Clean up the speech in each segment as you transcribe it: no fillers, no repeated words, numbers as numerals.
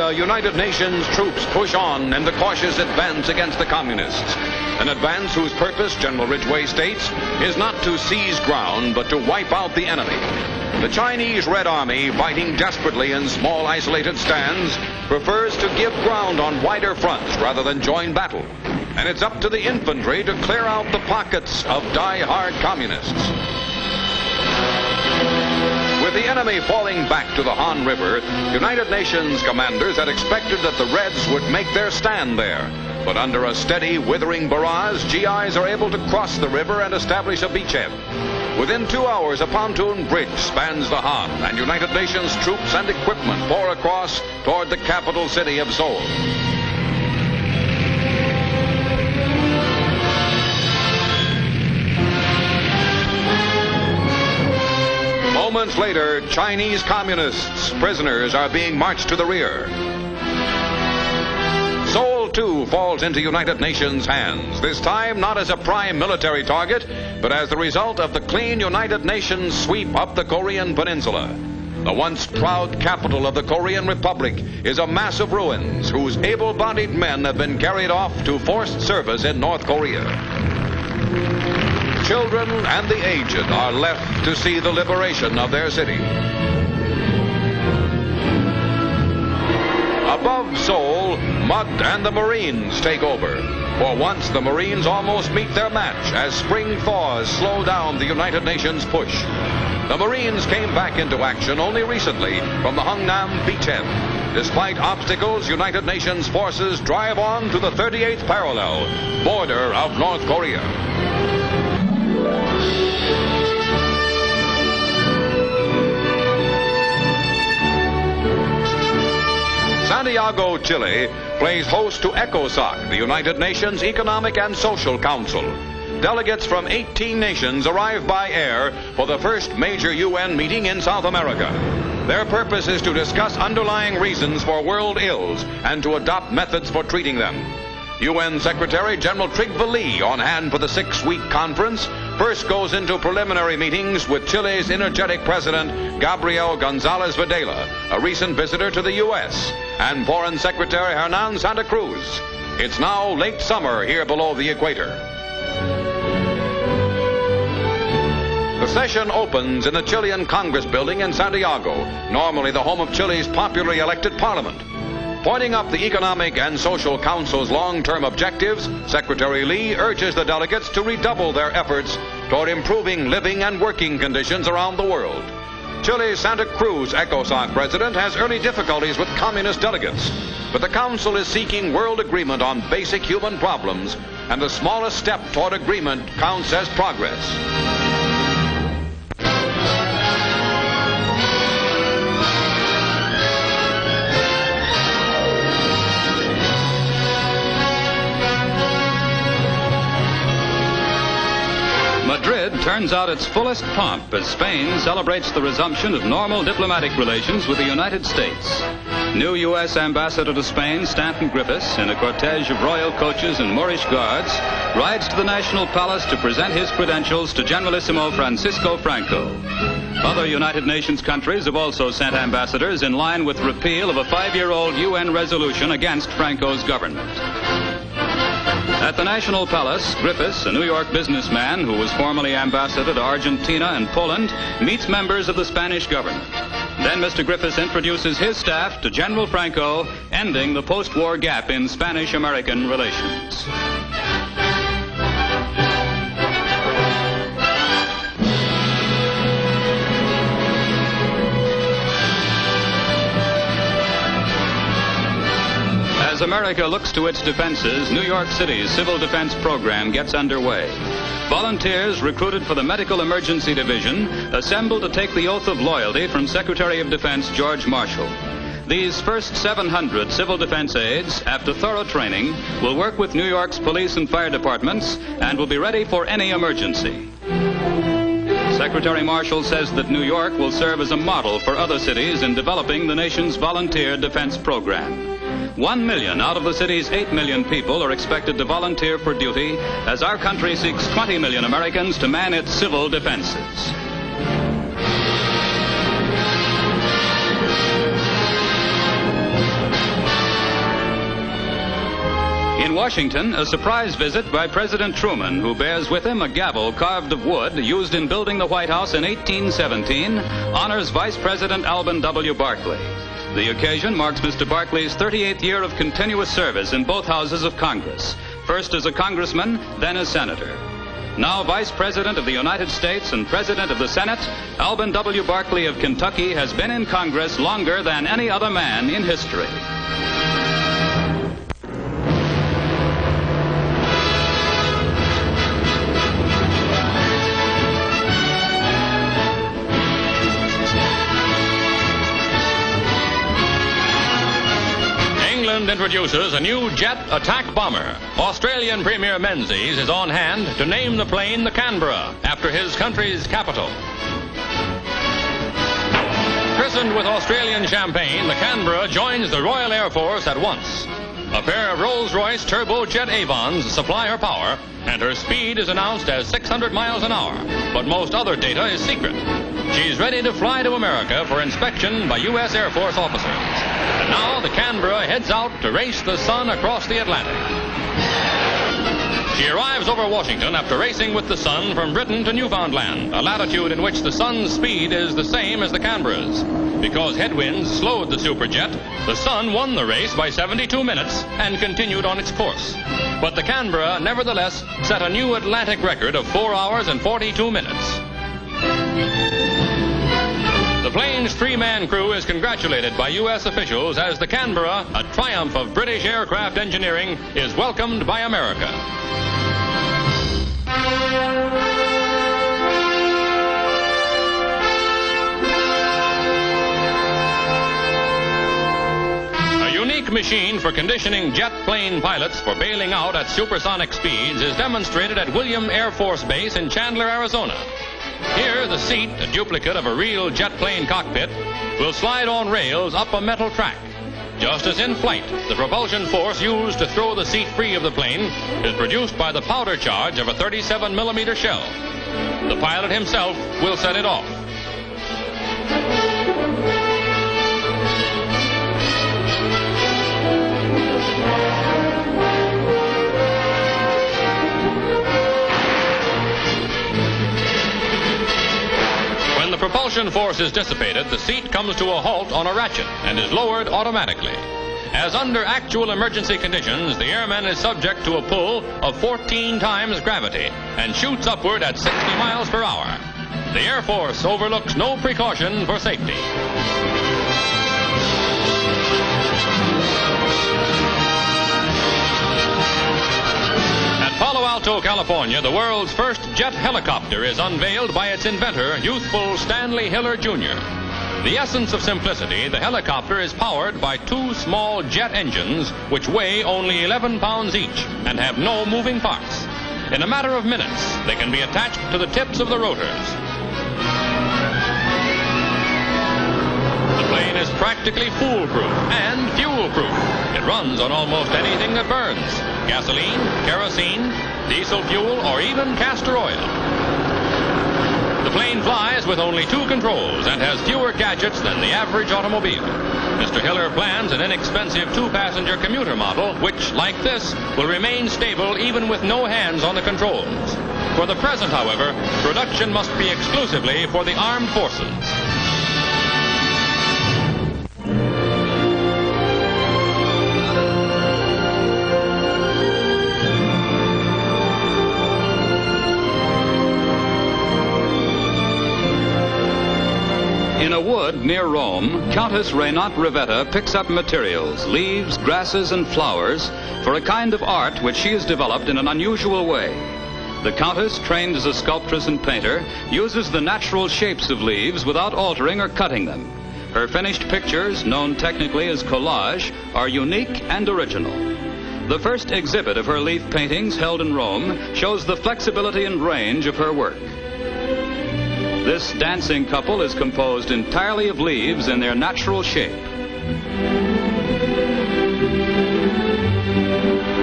Korea, United Nations troops push on in the cautious advance against the communists. An advance whose purpose, General Ridgway states, is not to seize ground, but to wipe out the enemy. The Chinese Red Army, fighting desperately in small isolated stands, prefers to give ground on wider fronts rather than join battle. And it's up to the infantry to clear out the pockets of die-hard communists. With the enemy falling back to the Han River, United Nations commanders had expected that the Reds would make their stand there. But under a steady, withering barrage, GIs are able to cross the river and establish a beachhead. Within 2 hours, a pontoon bridge spans the Han, and United Nations troops and equipment pour across toward the capital city of Seoul. Moments later, Chinese communists, prisoners, are being marched to the rear. Seoul, too, falls into United Nations hands, this time not as a prime military target, but as the result of the clean United Nations sweep up the Korean peninsula. The once proud capital of the Korean Republic is a mass of ruins whose able-bodied men have been carried off to forced service in North Korea. Children and the aged are left to see the liberation of their city. Above Seoul, mud and the Marines take over. For once, the Marines almost meet their match as spring thaws slow down the United Nations push. The Marines came back into action only recently from the Hungnam beachhead. Despite obstacles, United Nations forces drive on to the 38th parallel, border of North Korea. Santiago, Chile, plays host to ECOSOC, the United Nations Economic and Social Council. Delegates from 18 nations arrive by air for the first major UN meeting in South America. Their purpose is to discuss underlying reasons for world ills and to adopt methods for treating them. UN Secretary General Trygve Lie, on hand for the 6-week conference, first goes into preliminary meetings with Chile's energetic president, Gabriel González Videla, a recent visitor to the U.S., and Foreign Secretary Hernan Santa Cruz. It's now late summer here below the equator. The session opens in the Chilean Congress building in Santiago, normally the home of Chile's popularly elected parliament. Pointing up the Economic and Social Council's long-term objectives, Secretary Lie urges the delegates to redouble their efforts toward improving living and working conditions around the world. Chile's Santa Cruz ECOSOC president has early difficulties with communist delegates, but the council is seeking world agreement on basic human problems, and the smallest step toward agreement counts as progress. Madrid turns out its fullest pomp as Spain celebrates the resumption of normal diplomatic relations with the United States. New U.S. Ambassador to Spain, Stanton Griffiths, in a cortege of royal coaches and Moorish guards, rides to the National Palace to present his credentials to Generalissimo Francisco Franco. Other United Nations countries have also sent ambassadors in line with repeal of a 5-year-old UN resolution against Franco's government. At the National Palace, Griffiths, a New York businessman who was formerly ambassador to Argentina and Poland, meets members of the Spanish government. Then Mr. Griffiths introduces his staff to General Franco, ending the post-war gap in Spanish-American relations. As America looks to its defenses, New York City's civil defense program gets underway. Volunteers recruited for the Medical Emergency Division assemble to take the oath of loyalty from Secretary of Defense George Marshall. These first 700 civil defense aides, after thorough training, will work with New York's police and fire departments and will be ready for any emergency. Secretary Marshall says that New York will serve as a model for other cities in developing the nation's volunteer defense program. 1 million out of the city's 8 million people are expected to volunteer for duty as our country seeks 20 million Americans to man its civil defenses. In Washington, a surprise visit by President Truman, who bears with him a gavel carved of wood used in building the White House in 1817, honors Vice President Alben W. Barkley. The occasion marks Mr. Barkley's 38th year of continuous service in both houses of Congress, first as a congressman, then as senator. Now Vice President of the United States and President of the Senate, Alben W. Barkley of Kentucky has been in Congress longer than any other man in history. Introduces a new jet attack bomber. Australian Premier Menzies is on hand to name the plane the Canberra after his country's capital. Christened with Australian champagne, the Canberra joins the Royal Air Force at once. A pair of Rolls-Royce turbojet Avons supply her power, and her speed is announced as 600 miles an hour, but most other data is secret. She's ready to fly to America for inspection by U.S. Air Force officers. And now the Canberra heads out to race the sun across the Atlantic. She arrives over Washington after racing with the sun from Britain to Newfoundland, a latitude in which the sun's speed is the same as the Canberra's. Because headwinds slowed the Superjet, the sun won the race by 72 minutes and continued on its course. But the Canberra nevertheless set a new Atlantic record of 4 hours and 42 minutes. The plane's three-man crew is congratulated by U.S. officials as the Canberra, a triumph of British aircraft engineering, is welcomed by America. A unique machine for conditioning jet plane pilots for bailing out at supersonic speeds is demonstrated at William Air Force Base in Chandler, Arizona. Here, the seat, a duplicate of a real jet plane cockpit, will slide on rails up a metal track. Just as in flight, the propulsion force used to throw the seat free of the plane is produced by the powder charge of a 37-millimeter shell. The pilot himself will set it off. The propulsion force is dissipated, the seat comes to a halt on a ratchet and is lowered automatically. As under actual emergency conditions, the airman is subject to a pull of 14 times gravity and shoots upward at 60 miles per hour. The Air Force overlooks no precaution for safety. Palo Alto, California, the world's first jet helicopter is unveiled by its inventor, youthful Stanley Hiller, Jr. The essence of simplicity, the helicopter is powered by two small jet engines which weigh only 11 pounds each and have no moving parts. In a matter of minutes, they can be attached to the tips of the rotors. The plane is practically foolproof and fuel-proof. It runs on almost anything that burns: gasoline, kerosene, diesel fuel, or even castor oil. The plane flies with only two controls and has fewer gadgets than the average automobile. Mr. Hiller plans an inexpensive two-passenger commuter model, which, like this, will remain stable even with no hands on the controls. For the present, however, production must be exclusively for the armed forces. In a wood near Rome, Countess Renate Rivetta picks up materials, leaves, grasses, and flowers for a kind of art which she has developed in an unusual way. The Countess, trained as a sculptress and painter, uses the natural shapes of leaves without altering or cutting them. Her finished pictures, known technically as collage, are unique and original. The first exhibit of her leaf paintings, held in Rome, shows the flexibility and range of her work. This dancing couple is composed entirely of leaves in their natural shape.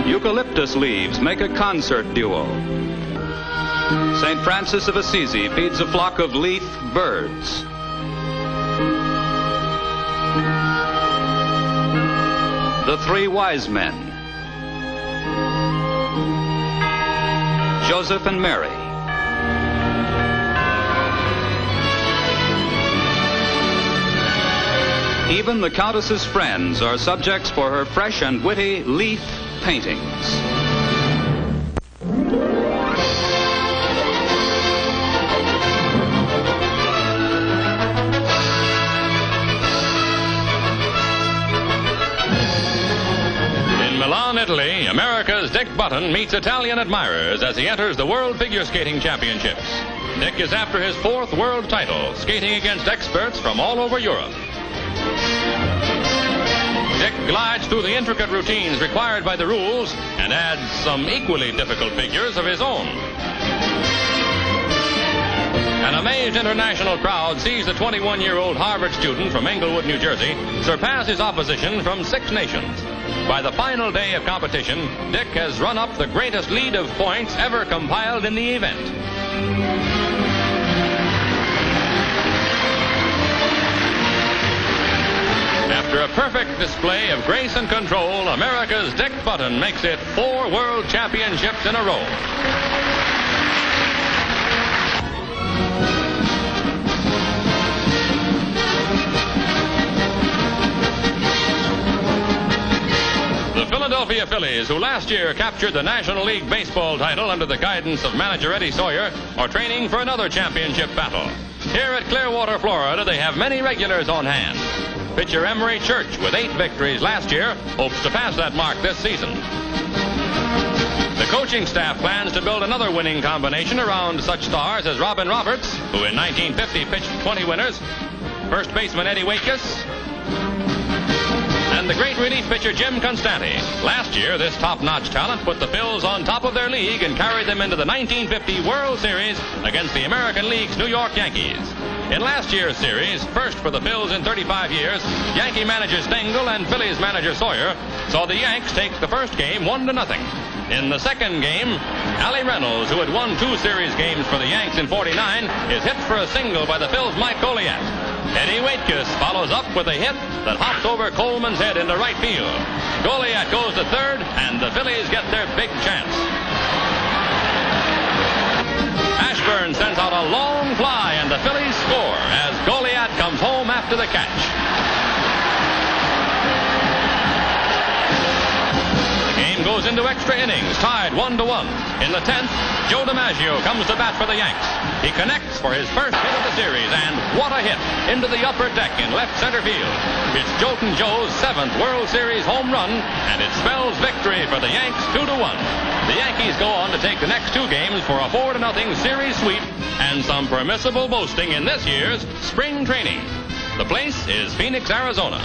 Eucalyptus leaves make a concert duo. St. Francis of Assisi feeds a flock of leaf birds. The Three Wise Men. Joseph and Mary. Even the Countess's friends are subjects for her fresh and witty leaf paintings. Italy, America's Dick Button meets Italian admirers as he enters the World Figure Skating Championships. Dick is after his 4th world title, skating against experts from all over Europe. Dick glides through the intricate routines required by the rules and adds some equally difficult figures of his own. An amazed international crowd sees the 21-year-old Harvard student from Englewood, New Jersey, surpass his opposition from 6 nations. By the final day of competition, Dick has run up the greatest lead of points ever compiled in the event. After a perfect display of grace and control, America's Dick Button makes it 4 world championships in a row. The Philadelphia Phillies, who last year captured the National League Baseball title under the guidance of manager Eddie Sawyer, are training for another championship battle. Here at Clearwater, Florida, they have many regulars on hand. Pitcher Emery Church, with 8 victories last year, hopes to pass that mark this season. The coaching staff plans to build another winning combination around such stars as Robin Roberts, who in 1950 pitched 20 winners, first baseman Eddie Waitkus, and the great relief pitcher Jim Constanti. Last year, this top-notch talent put the Phils on top of their league and carried them into the 1950 World Series against the American League's New York Yankees. In last year's series, first for the Phils in 35 years, Yankee manager Stengel and Phillies manager Sawyer saw the Yanks take the first game 1-0. In the second game, Allie Reynolds, who had won 2 series games for the Yanks in '49, is hit for a single by the Phils' Mike Goliat. Eddie Waitkus follows up with a hit that hops over Coleman's head into right field. Goliat goes to third, and the Phillies get their big chance. Ashburn sends out a long fly, and the Phillies score as Goliat comes home after the catch. The game goes into extra innings, tied 1-1. In the 10th, Joe DiMaggio comes to bat for the Yanks. He connects for his first hit of the series, and what a hit into the upper deck in left center field. It's Jolton Joe's 7th World Series home run, and it spells victory for the Yanks 2-1. The Yankees go on to take the next 2 games for a 4-0 series sweep and some permissible boasting in this year's spring training. The place is Phoenix, Arizona.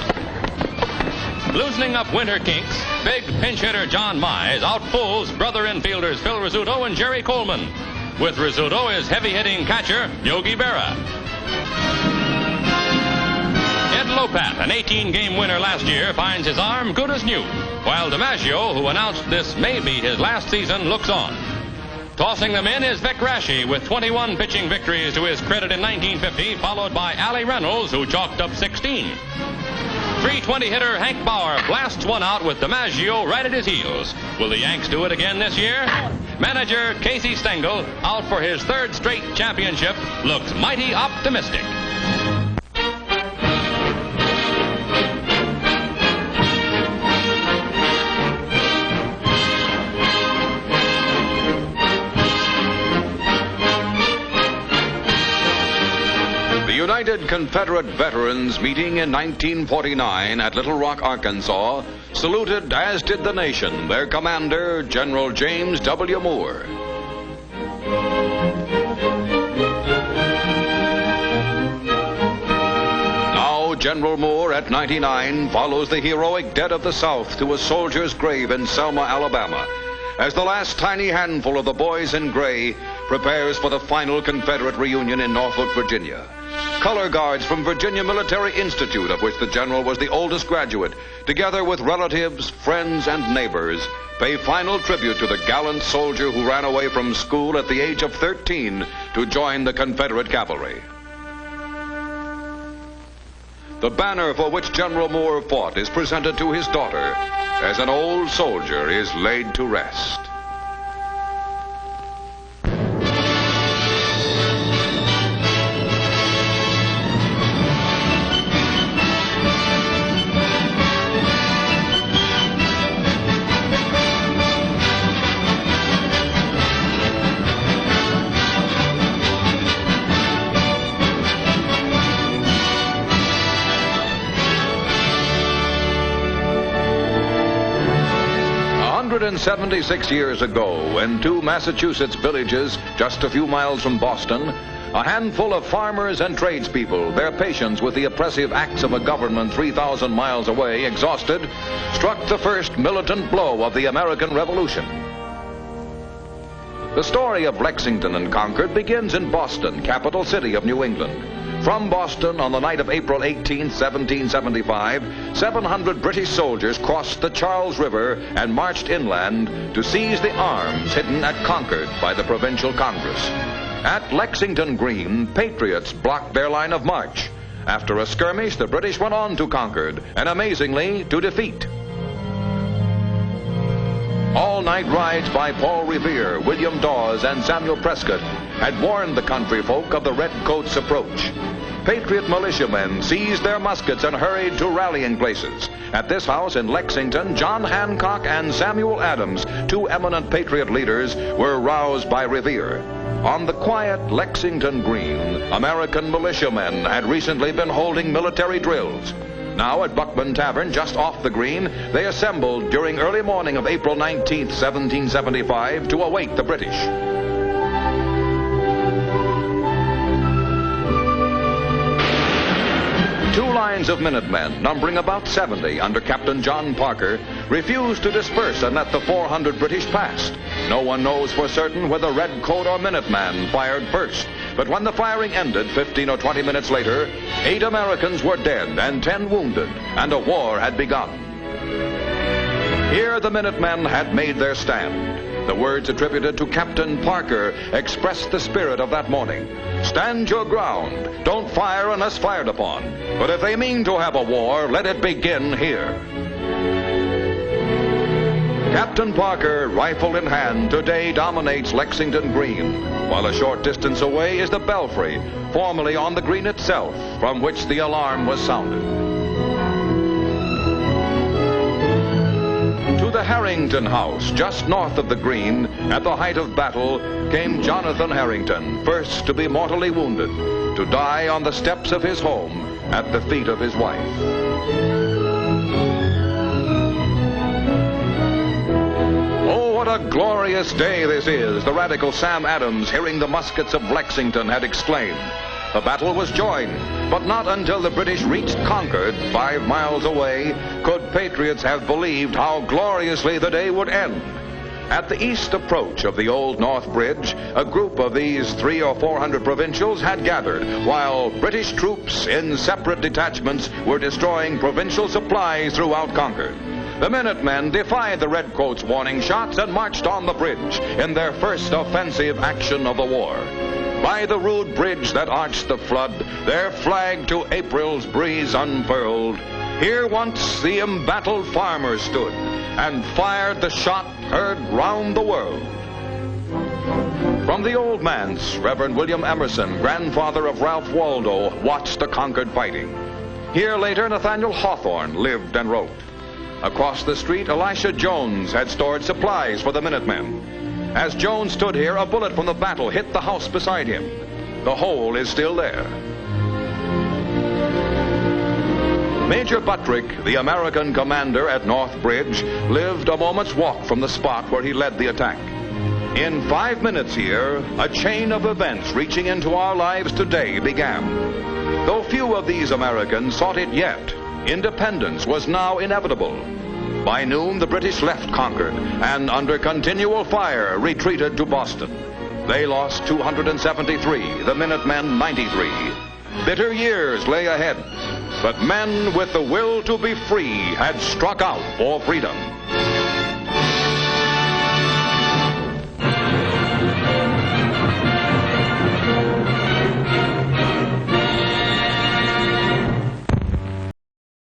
Loosening up winter kinks, big pinch hitter John Mize outpulls brother infielders Phil Rizzuto and Jerry Coleman. With Rizzuto is heavy-hitting catcher Yogi Berra. Ed Lopat, an 18-game winner last year, finds his arm good as new, while DiMaggio, who announced this may be his last season, looks on. Tossing them in is Vic Raschi with 21 pitching victories to his credit in 1950, followed by Allie Reynolds, who chalked up 16. 320 hitter Hank Bauer blasts one out with DiMaggio right at his heels. Will the Yanks do it again this year? Manager Casey Stengel, out for his 3rd straight championship, looks mighty optimistic. The United Confederate Veterans meeting in 1949 at Little Rock, Arkansas, saluted, as did the nation, their commander, General James W. Moore. Now, General Moore, at 99, follows the heroic dead of the South to a soldier's grave in Selma, Alabama, as the last tiny handful of the boys in gray prepares for the final Confederate reunion in Norfolk, Virginia. Color guards from Virginia Military Institute, of which the general was the oldest graduate, together with relatives, friends, and neighbors, pay final tribute to the gallant soldier who ran away from school at the age of 13 to join the Confederate cavalry. The banner for which General Moore fought is presented to his daughter as an old soldier is laid to rest. 176 years ago, in two Massachusetts villages just a few miles from Boston, a handful of farmers and tradespeople, their patience with the oppressive acts of a government 3,000 miles away exhausted, struck the first militant blow of the American Revolution. The story of Lexington and Concord begins in Boston, capital city of New England. From Boston, on the night of April 18, 1775, 700 British soldiers crossed the Charles River and marched inland to seize the arms hidden at Concord by the Provincial Congress. At Lexington Green, patriots blocked their line of march. After a skirmish, the British went on to Concord, and amazingly, to defeat. All-night rides by Paul Revere, William Dawes, and Samuel Prescott had warned the country folk of the Redcoats' approach. Patriot militiamen seized their muskets and hurried to rallying places. At this house in Lexington, John Hancock and Samuel Adams, two eminent patriot leaders, were roused by Revere. On the quiet Lexington Green, American militiamen had recently been holding military drills. Now at Buckman Tavern, just off the green, they assembled during early morning of April 19, 1775, to await the British. Two lines of Minutemen, numbering about 70, under Captain John Parker, refused to disperse and let the 400 British pass. No one knows for certain whether Redcoat or Minuteman fired first. But when the firing ended 15 or 20 minutes later, 8 Americans were dead and 10 wounded, and a war had begun. Here the Minutemen had made their stand. The words attributed to Captain Parker expressed the spirit of that morning. Stand your ground. Don't fire unless fired upon. But if they mean to have a war, let it begin here. Captain Parker, rifle in hand, today dominates Lexington Green, while a short distance away is the belfry, formerly on the green itself, from which the alarm was sounded. To the Harrington House, just north of the green, at the height of battle, came Jonathan Harrington, first to be mortally wounded, to die on the steps of his home at the feet of his wife. What a glorious day this is, the radical Sam Adams, hearing the muskets of Lexington, had exclaimed. The battle was joined, but not until the British reached Concord, 5 miles away, could patriots have believed how gloriously the day would end. At the east approach of the Old North Bridge, a group of these 300 or 400 provincials had gathered, while British troops in separate detachments were destroying provincial supplies throughout Concord. The Minutemen defied the Redcoats' warning shots and marched on the bridge in their first offensive action of the war. By the rude bridge that arched the flood, their flag to April's breeze unfurled, here once the embattled farmer stood and fired the shot heard round the world. From the old manse, Reverend William Emerson, grandfather of Ralph Waldo, watched the Concord fighting. Here later Nathaniel Hawthorne lived and wrote. Across the street, Elisha Jones had stored supplies for the Minutemen. As Jones stood here, a bullet from the battle hit the house beside him. The hole is still there. Major Buttrick, the American commander at North Bridge, lived a moment's walk from the spot where he led the attack. In 5 minutes here, a chain of events reaching into our lives today began. Though few of these Americans sought it yet, independence was now inevitable. By noon, the British left Concord and, under continual fire, retreated to Boston. They lost 273, the Minutemen 93. Bitter years lay ahead, but men with the will to be free had struck out for freedom.